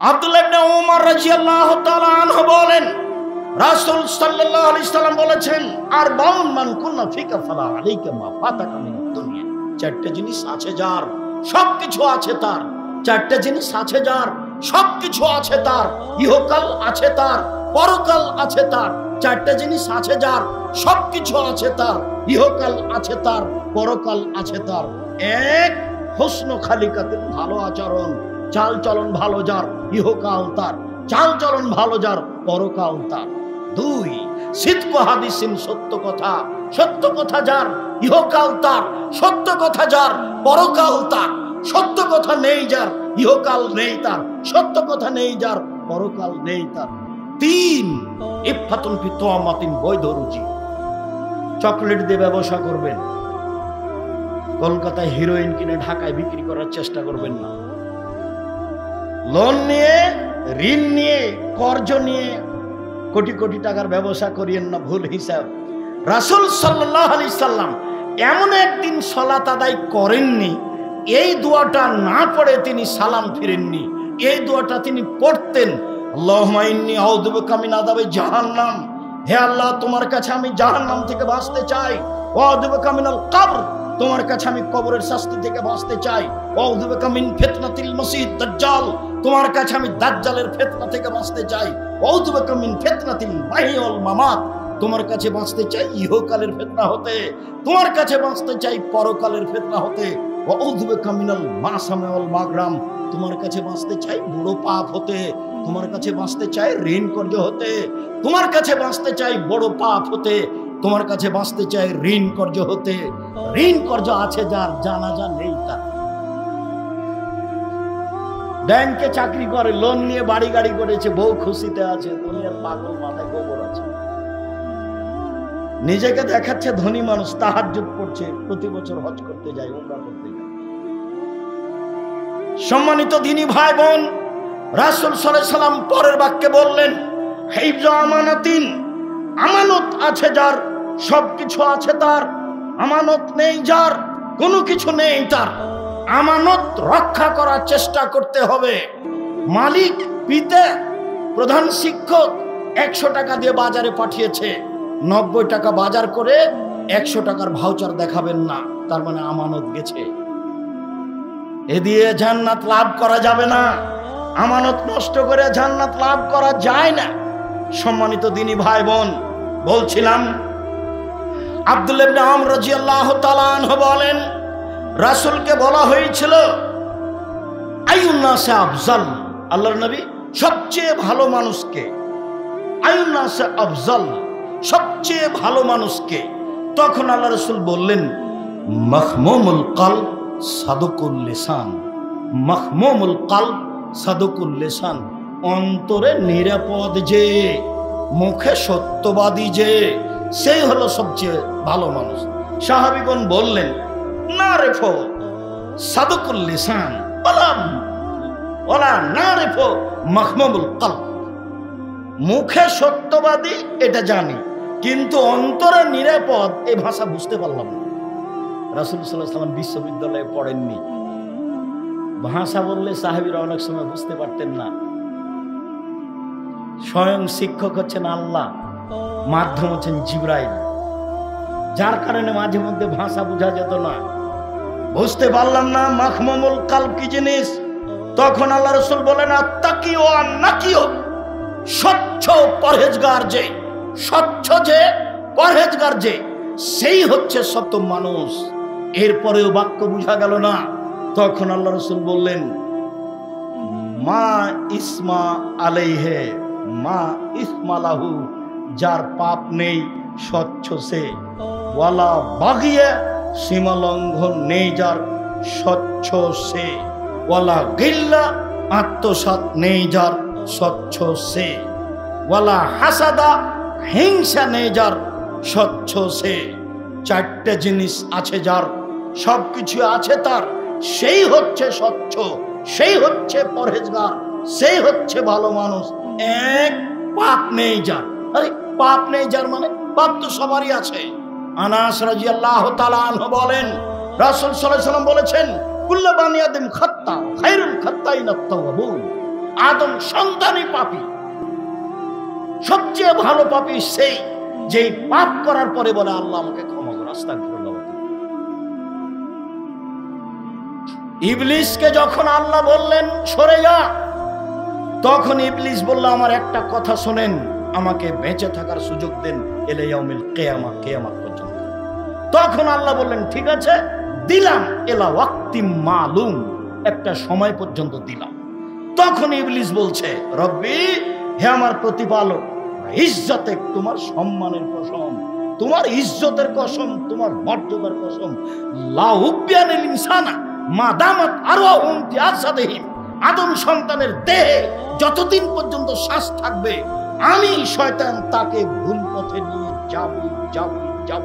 আব্দুল্লাহ ইবনে উমর রাদিয়াল্লাহু তাআলা আনহু বলেন, রাসূল সাল্লাল্লাহু আলাইহি সাল্লাম বলেছেন, আর বাউন মান কুন্না ফিকা ফালা আলাইকা মা ফাতাকা মিনাদ দুনিয়া। চারটি জিনিস আছে যার, সবকিছু আছে তার। চারটি জিনিস আছে যার, সবকিছু আছে তার। ইহকাল আছে তার, পরকাল আছে তার। চারটি জিনিস আছে যার, সবকিছু আছে তার। ইহকাল আছে তার, পরকাল আছে তার। এক, হুসনু খালিকাতিন, ভালো আচরণ, চাল চলন ভালো যার, ইহকাল তার। চাল চলন ভালো যার, পরকাল তার। দুই, সিদকু হাদিসিন, সত্য কথা। সত্য কথা যার, ইহকাল তার। সত্য কথা যার, পরকাল তার। সত্য কথা নেই যার, ইহকাল নেই তার। সত্য কথা নেই যার, পরকাল নেই তার। তিন, ইফাতুন ফি তুআমাতিন, বৈধ রুচি। চকলেট দিয়ে ব্যবসা করবেন, কলকাতায় হিরোইন কিনে ঢাকায় বিক্রি করার চেষ্টা করবেন না। লোন নিয়ে, ঋণ নিয়ে, কর্জ নিয়ে কোটি কোটি টাকার ব্যবসা করিয়েন না, ভুল হিসাব। রাসূল সাল্লাল্লাহু আলাইহি সাল্লাম এমন একদিন সালাত আদায় করেননি, এই দোয়াটা না পড়ে তিনি সালাম ফিরেননি। এই দোয়াটা তিনি পড়তেন, আল্লাহুম্মা ইন্নী আউযু বিকা মিন আযাবি জাহান্নাম। হে আল্লাহ, তোমার কাছে আমি জাহান্নাম থেকে বাঁচতে চাই। ওয়া আউযু বিকা মিনাল কবর, তোমার কাছে আমি কবরের শাস্তি থেকে বাঁচতে চাই। ওয়া আউযু বিকা মিন ফিতনাতিল মাসিহিদ দাজ্জাল, তোমার কাছে আমি দাজ্জালের ফিতনা থেকে বাঁচতে চাই। ওয়া আউযু বিকা মিন ফিতনাতিল মাহইয়া ওয়াল মামাত, তোমার কাছে বাঁচতে চাই ইহকালের ফিতনা হতে। তোমার কাছে বাঁচতে চাই পরকালের ফিতনা হতে। ওয়া আউযু বিকা মিনাল মাসামি ওয়াল মাগরাম, তোমার কাছে বাঁচতে চাই বড় পাপ হতে। তোমার কাছে বাঁচতে চাই ঋণ কর্জ হতে। তোমার কাছে বাঁচতে চাই বড় পাপ হতে। তোমার কাছে বাঁচতে চাই ঋণ কর্জ হতে। ঋণ কর্জ আছে যার, জানাজা নেই তার। ব্যাংকে চাকরি করে, লোন নিয়ে বাড়ি গাড়ি করেছে, বউ খুশিতে আছে, দুনিয়ার পাগল, মাথায় গোবর আছে। নিজেকে দেখাচ্ছে ধনী মানুষ, তাহাজ্জুদ পড়ছে, প্রতি বছর হজ করতে যায়, উমরা করতে যায়। সম্মানিত দ্বীনি ভাই বোন, রাসূল সাল্লাল্লাহু আলাইহি সাল্লাম পরের বাক্যে বললেন, হিফজ আমানাতিন, আমানত আছে যার, সবকিছু আছে তার। আমানত নেই যার, কোনো কিছু নেই তার। আমানত রক্ষা করার চেষ্টা করতে হবে। মালিক, পিতা, প্রধান শিক্ষক 100 টাকা দিয়ে বাজারে পাঠিয়েছে, 90 টাকা বাজার করে 100 টাকার ভাউচার দেখাবেন না, তার মানে আমানত গেছে। এ দিয়ে জান্নাত লাভ করা যাবে না। আমানত নষ্ট করে জান্নাত লাভ করা যায় না। সম্মানিত দ্বীনি ভাই বোন, বলছিলাম আব্দুল্লাহ ইবনে আমর রাদিয়াল্লাহু তাআলা আনহু বলেন, রাসূলকে বলা হয়েছিল, আইয়ুন নাসি আফজাল, আল্লাহর নবী সবচেয়ে ভালো মানুষকে, আইয়ুন নাসি আফজাল, সবচেয়ে ভালো মানুষকে। তখন আল্লাহ রাসূল বললেন, মাখমুমুল কলব সাদুকুল লিসান। মাখমুমুল কলব সাদুকুল লিসান, অন্তরে নিরাপদ যে, মুখে সত্যবাদী যে, সেই হলো সবচেয়ে ভালো মানুষ। সাহাবীগণ বললেন, নারিফু সাদুকুল লিসান ওয়ালা নারিফু মাখমুমুল কলব। মুখে সত্যবাদী এটা জানি, কিন্তু অন্তরে নিরাপদ এই ভাষা বুঝতে পারলাম না। রাসূল সাল্লাল্লাহু আলাইহি ওয়াসাল্লাম বিশ্ববিদ্যালয়ে পড়েননি, ভাষা বললে সাহাবীরা অনেক সময় বুঝতে পারতেন না। স্বয়ং শিক্ষক হচ্ছেন আল্লাহ, মাধ্যম হচ্ছেন জিবরাইল, যার কারণে মাঝে মধ্যে ভাষা বোঝা যেত না, বুঝতে পারলাম না মাখমুমুল কলব কি জিনিস। তখন আল্লাহ রাসূল বলেন, আত্তাকিও আন্নাকিও, স্বচ্ছ পরহেজগার যে, স্বচ্ছ যে পরহেজগার যে, সেই হচ্ছে সত্য মানুষ। এরপরেও বাক্য বুঝা গেল না। তখন আল্লাহ রাসূল বললেন, মা ইসমা আলাইহে মা ইসমালাহু, যার পাপ নেই স্বচ্ছ সে। ওয়ালা বাগিয়ে, সীমা লঙ্ঘন নেই যার, স্বচ্ছ সে। ওয়ালা গিল্লা, আত্মসাৎ নেই যার, স্বচ্ছ সে। ওয়ালা হাসাদা, হিংসা নেই যার, স্বচ্ছ সে। চারটে জিনিস আছে যার, সবকিছু আছে তার, সেই হচ্ছে স্বচ্ছ, সেই হচ্ছে পরহেজগার, সেই হচ্ছে ভালো মানুষ। এক, পাপ নেই যার। আরে পাপ নেই যার মানে পাপ তো সবারই আছে। আনাস রাদিয়াল্লাহু তাআলা আনহু বলেন, রাসূল সাল্লাল্লাহু আলাইহি ওয়াসাল্লাম বলেছেন, কুল্লু বানি আদম খাত্তা, খায়রুল খাত্তাইন আত-তাওয়াবুন। আদম সন্তানই পাপী। সবচেয়ে ভালো পাপী সেই যে পাপ করার পরে বলে আল্লাহ আমাকে ক্ষমা করো, আস্তাগফিরুল্লাহ। ইবলিসকে যখন আল্লাহ বললেন সরে যা, তখন ইবলিস বলল আমার একটা কথা শোনেন, আমাকে বেঁচে থাকার সুযোগ দেন ইলা ইয়াউমিল কিয়ামা, কিয়ামত পর্যন্ত। তখন আল্লাহ বললেন ঠিক আছে দিলাম, ইলা ওয়াক্তিম মালুম, একটা সময় পর্যন্ত দিলাম। তখন ইবলিস বলছে রব্বি, হে আমার প্রতিপালক, ইজ্জতে, তোমার সম্মানের কসম, তোমার ইজ্জতের কসম, তোমার মর্যাদার কসম, লা উবিয়ানিল ইনসানা মা দামাত আরওয়াহুম ফি আসাদিহিম, আদম সন্তানের দেহে যতদিন পর্যন্ত শ্বাস থাকবে আমি শয়তান তাকে ভুল পথে নিয়ে যাব,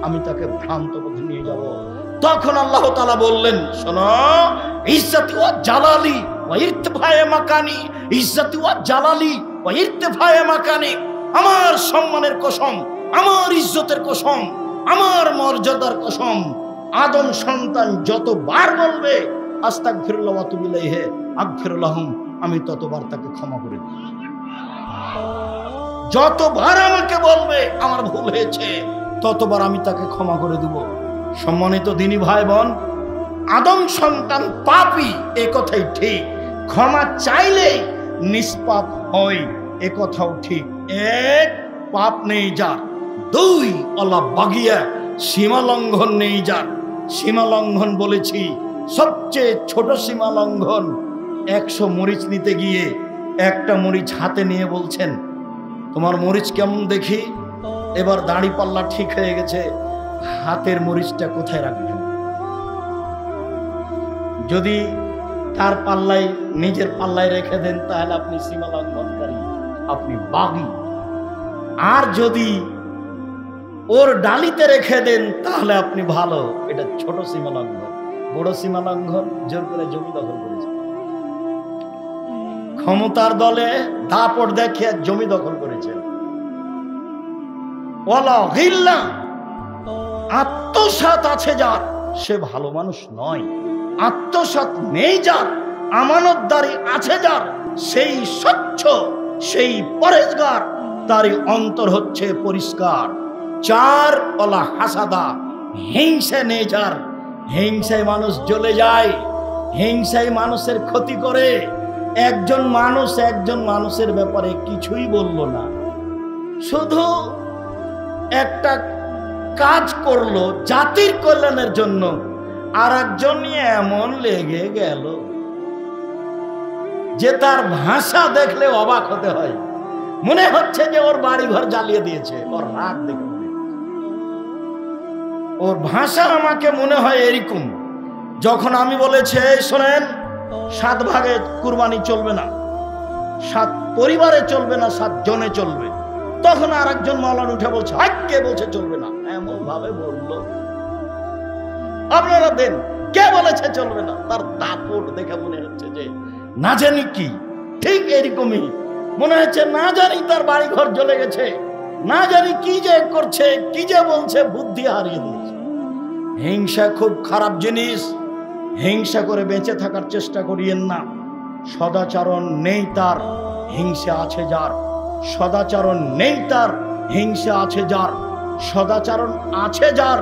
আমি তাকে ভ্রান্ত পথে নিয়ে যাব। তখন আল্লাহ তাআলা বললেন শোনো, ইজ্জতি ওয়া জালালি ওয়া ইরতিফায়ে মাকানি, ইজ্জতি ওয়া জালালি ওয়া ইরতিফায়ে মাকানি, আমার সম্মানের কসম, আমার ইজ্জতের কসম, আমার মর্যাদার কসম, আদম সন্তান যতবার বলবে আস্তাগফিরুল্লাহ ওয়া আতুবু ইলাইহি আগফির লাহুম, আমি ততবার তাকে ক্ষমা করে দেব। যতবার আমাকে বলবে আমার ভুল হয়েছে ততবার আমি তাকে ক্ষমা করে দেব। সম্মানিত দিনী ভাই বোন, আদম সন্তান পাপী এ কথাই ঠিক, ক্ষমা চাইলেই নিষ্পাপ হয় এ কথাও ঠিক। এক, পাপ নেই যার। দুই, অলা বাগিয়া, সীমা লঙ্ঘন নেই যার। সীমা লঙ্ঘন বলেছি সবচেয়ে ছোট সীমা লঙ্ঘন, 100 মরিচ নিতে গিয়ে একটা মরিচ হাতে নিয়ে বলছেন তোমার মরিচ কেমন দেখি, এবার দাড়ি পাল্লা ঠিক হয়ে গেছে, হাতের মরিচটা কোথায় রাখবেন? যদি তার পাল্লায়, নিজের পাল্লায় রেখে দেন তাহলে আপনি সীমা লঙ্ঘনকারী, আপনি বাগী। আর যদি ওর ডালিতে রেখে দেন তাহলে আপনি ভালো, এটা ছোট সীমা লঙ্ঘন। বড় সীমা লঙ্ঘন জোর করে জমি দখল করেছে, ক্ষমতার দলে দাপট দেখে জমি দখল করেছেন। ওয়ালা গিল্লা, আত্মসাৎ আছে যার সে ভালো মানুষ নয়, আত্মসাৎ নেই যার, আমানতদারি আছে যার সেই স্বচ্ছ, সেই পরেশগার, তারই অন্তর হচ্ছে পরিষ্কার। 4, ওয়ালা হাসাদা, হিংসা নেই যার, হিংসায় মানুষ জ্বলে যায়, হিংসায় মানুষের ক্ষতি করে। একজন মানুষের ব্যাপারে কিছুই বলল না, শুধু একটা কাজ করলো জাতির কল্যাণের জন্য, আর একজন এমন লেগে গেল যে তার ভাষা দেখলে অবাক হতে হয়, মনে হচ্ছে যে ওর বাড়ি ঘর জ্বালিয়ে দিয়েছে। ওর রাগ দেখে ওর ভাষা আমাকে মনে হয় এরকম, যখন আমি বলেছি শোনেন 7 ভাগে কুরবানি চলবে না, 7 পরিবারে চলবে না, 7 জনে চলবে, তখন আর একজন মাওলানা উঠে বলছে কে বলছে চলবে না, এমন ভাবে বললো আপনারা দেন, কে বলেছে চলবে না? তার দাপট দেখে মনে হচ্ছে যে না জানি কি, ঠিক এরকমই মনে হচ্ছে না জানি তার বাড়ি ঘর জ্বলে গেছে, না জানি কি যে করছে, কি যে বলছে, বুদ্ধি হারিয়ে দিয়েছে। হিংসা খুব খারাপ জিনিস, হিংসা করে বেঁচে থাকার চেষ্টা করিয়েন না। সদাচরণ নেই তার, হিংসা আছে যার, সদাচরণ নেই তার, হিংসা আছে যার, সদাচরণ আছে যার,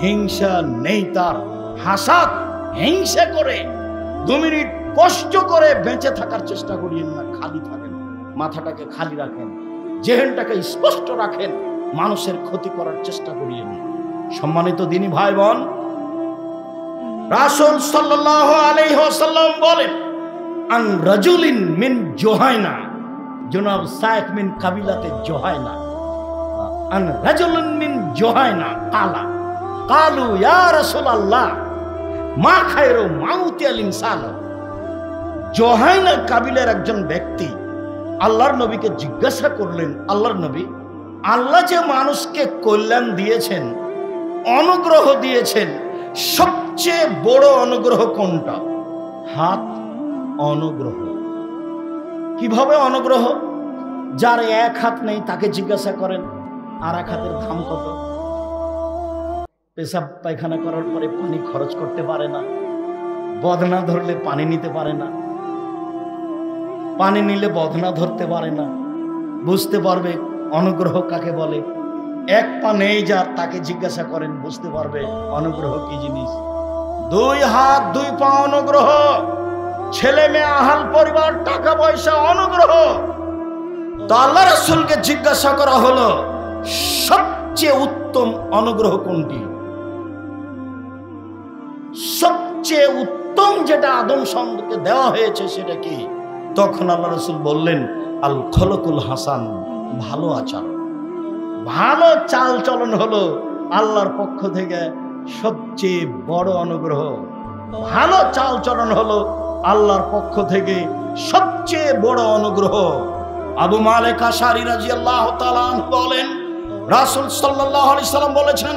হিংসা নেই তার। হাসাদ, হিংসা করে 2 মিনিট কষ্ট করে বেঁচে থাকার চেষ্টা করিয়েন না। খালি থাকেন, মাথাটাকে খালি রাখেন, জেহেনটাকে স্পষ্ট রাখেন, মানুষের ক্ষতি করার চেষ্টা করিয়েন না। সম্মানিত দিনী ভাই বোন, রাসূল সাল্লাল্লাহু আলাইহি ওয়াসাল্লাম বলেন আন রাজুলিন মিন জুহাইনা, জনাব সাইফ মিন কাবিলাতে জুহাইনা, আন রাজুলিন মিন জুহাইনা কালু ইয়া রাসূলুল্লাহ মা খায়রু মাউতিয়াল ইনসান। জুহাইনা কাবিলার একজন ব্যক্তি আল্লাহর নবীকে জিজ্ঞাসা করলেন, আল্লাহর নবী, আল্লাহ যে মানুষকে কল্যাণ দিয়েছেন, অনুগ্রহ দিয়েছেন, সবচেয়ে বড় অনুগ্রহ কোনটা? হাত অনুগ্রহ। কিভাবে অনুগ্রহ? যার 1 হাত নেই তাকে জিজ্ঞাসা করেন আর 1 হাতের দাম কত? পেশাব পায়খানা করার পরে পানি খরচ করতে পারে না, বদনা ধরলে পানি নিতে পারে না, পানি নিলে বদনা ধরতে পারে না, বুঝতে পারবে অনুগ্রহ কাকে বলে। এক পা নেই যার, তাকে জিজ্ঞাসা করেন, বুঝতে পারবে অনুগ্রহ কি জিনিস। 2 হাত 2 পা অনুগ্রহ, ছেলে মেয়ে আহাল পরিবার টাকা পয়সা অনুগ্রহ। তো আল্লাহ রাসূলকে জিজ্ঞাসা করা হলো সবচেয়ে উত্তম অনুগ্রহ কোনটি, সবচেয়ে উত্তম যেটা আদম সন্তানকে দেওয়া হয়েছে সেটা কি? তখন আল্লাহ রাসূল বললেন আল খলকুল হাসান, ভালো আচরণ, ভালো চাল চলন হলো আল্লাহর পক্ষ থেকে সবচেয়ে বড় অনুগ্রহ। ভালো চাল চলন হলো আল্লাহর পক্ষ থেকে সবচেয়ে বড় অনুগ্রহ। আবু মালিক আশআরী রাদিয়াল্লাহু তাআলা আনহু বলেন, রাসূল সাল্লাল্লাহু আলাইহি সাল্লাম বলেছেন,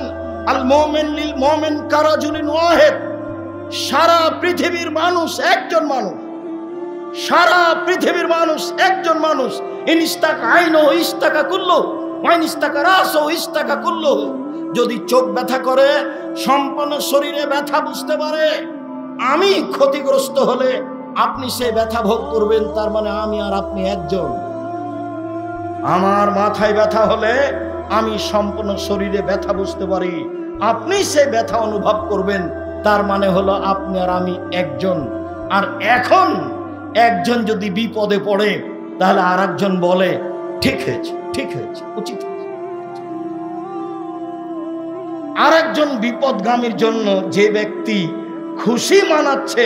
আল মুমিন লিল মুমিন কারাজুলিন ওয়াহিদ। সারা পৃথিবীর মানুষ একজন মানুষ, সারা পৃথিবীর মানুষ একজন মানুষ। ইনস্তাকা আইনু ইস্তাকা কুল্লু ওয়া ইনস্তাকা রাসু ইস্তাকা কুল্লু। যদি চোখ ব্যথা করে, সম্পূর্ণ শরীরে ব্যথা বুঝতে পারে, আমি ক্ষতিগ্রস্ত হলে আপনি সেই ব্যথা ভোগ করবেন, তার মানে আমি আর আপনি একজন। আমার মাথায় ব্যথা হলে আমি সম্পূর্ণ শরীরে ব্যথা বুঝতে পারি, আপনি সেই ব্যথা অনুভব করবেন, তার মানে হলো আপনি আর আমি একজন। আর এখন একজন যদি বিপদে পড়ে, তাহলে আর একজন বলে ঠিক হয়েছে, ঠিক হয়েছে, উচিত হয়েছে। আর একজন বিপদগামীর জন্য যে ব্যক্তি খুশি মানাচ্ছে,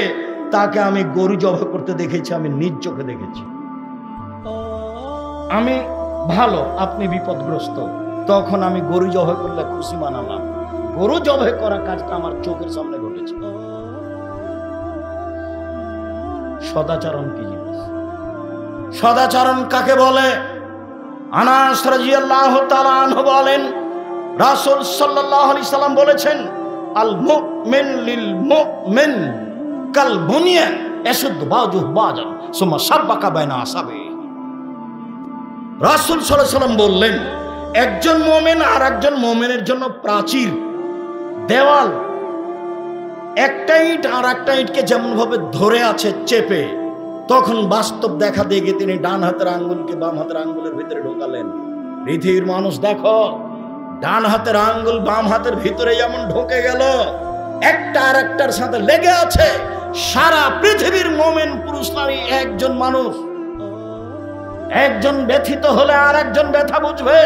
তাকে আমি গরু জবাই করতে দেখেছি, আমি নিজ চোখে দেখেছি। আমি ভালো, আপনি বিপদগ্রস্ত, তখন আমি গরু জবাই করলে খুশি মানালাম। গরু জবাই করা কাজটা আমার চোখের সামনে ঘটেছে। সদাচরণ কি জিনিস? সদাচরণ কাকে বলে? আনাস রাদিয়াল্লাহু তাআলা আনহু বলেন, রাসূল সাল্লাল্লাহু আলাইহি সাল্লাম বলেছেন, আল মুমিন লিল মুমিন কাল বুনিয়ান ইয়াশুদ্দু বাযুহু বাযান সুম্মা শাব্বাকা বাইনা আসাবি। রাসূল সাল্লাল্লাহু আলাইহি সাল্লাম বললেন, একজন মুমিন আর একজন মুমিনের জন্য প্রাচীর, দেওয়াল। একটা ইট আর একটা ইটকে যেমন ভাবে ধরে আছে চেপে, তখন বাস্তব দেখা দিয়ে তিনি ডান হাতের আঙ্গুলকে বাম হাতের আঙ্গুলের ভিতরে ঢোকালেন। পৃথিবীর মানুষ দেখো, ডান হাতের আঙ্গুল বাম হাতের ভিতরে যেমন ঢোকে গেল, একটা আর একটার সাথে লেগে আছে। সারা পৃথিবীর মুমিন পুরুষ নারী একজন মানুষ। একজন ব্যথিত হলে আর একজন ব্যথা বুঝবে।